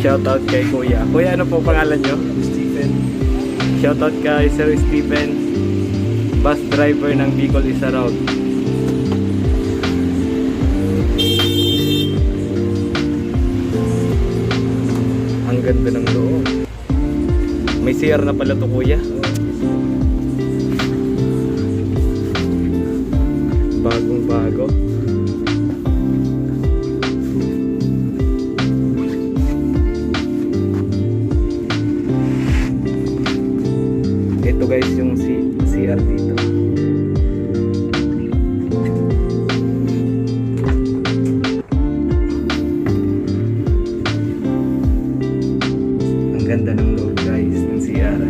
Shoutout kay Kuya. Kuya, ano po pangalan nyo? Stephen. Shoutout kay Sir Stephen, bus driver ng Bicol Isa Road. Ang ganda ng loob. May CR na pala to, Kuya. Bagong bago. Ito guys yung CR dito. Ang ganda ng loob guys ng CR.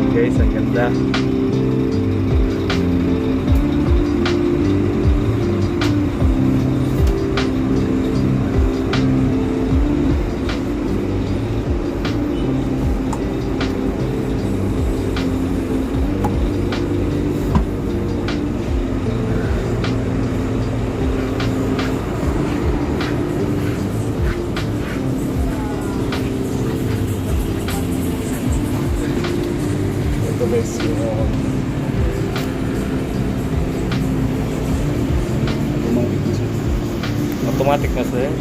Guys, ang ganda. Ito guys yung automatic na sir.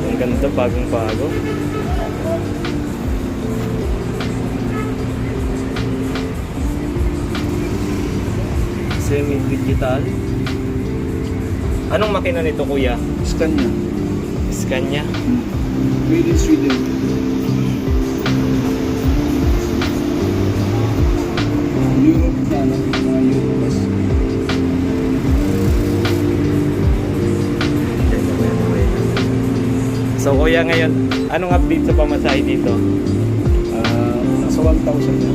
Ang ganda, bagong bago. Semi-digital. Anong makina nito, Kuya? Scania. Scania. Made in Sweden. Europe na, mga Europe. So Kuya, ngayon, anong update sa pamasahe dito? Nasa 1,000 na.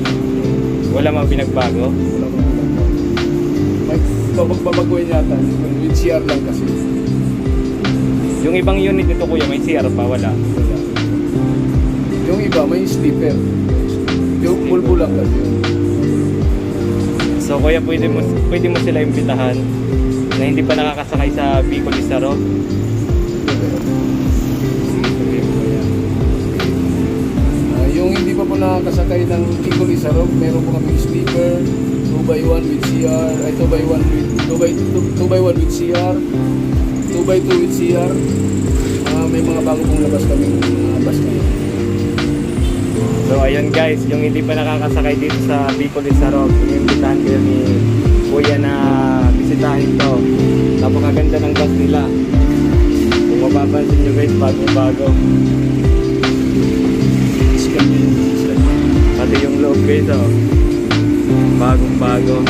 Wala mang pinagbago? Wala ko na. May babagbabaguhin yata. With CR lang kasi. Yung ibang unit nito, Kuya, may CR pa? Wala? Wala. Yung iba may sleeper. Yung bulbo lang kasi yun. So Kuya, pwede mo sila imbitahan na hindi pa nakakasakay sa Bicol Isa Road. Yung hindi pa po nakakasakay ng Bicol Isa Road, meron po kami sleeper 2x1 with CR, ay 2x1 with CR, 2x2 with CR. May mga bago pong labas kami bus ngayon. So ayun guys, yung hindi pa nakakasakay dito sa Bicol Isa Road, inimbitahan kayo ni Kuya na bisitahin to. Napakaganda ng bus nila. Kung mapapansin nyo guys, bagong-bago. Pati yung loob guys, oh. Bagong-bago.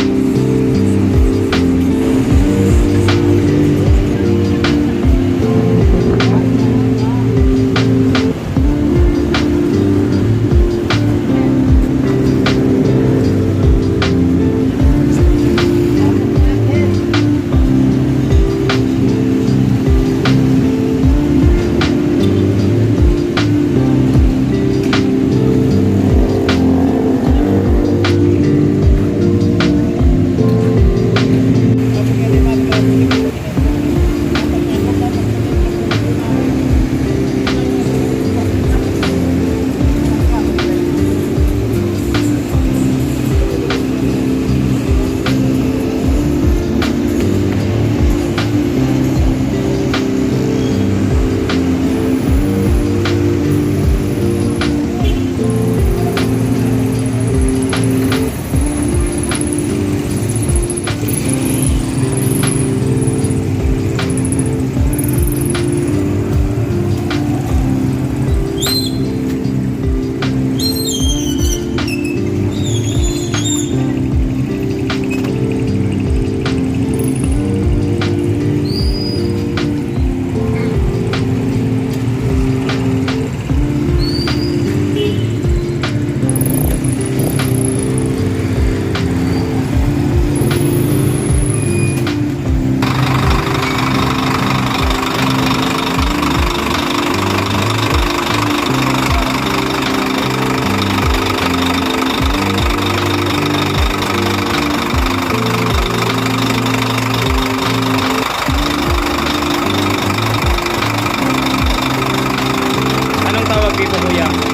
masasabi mo kuya?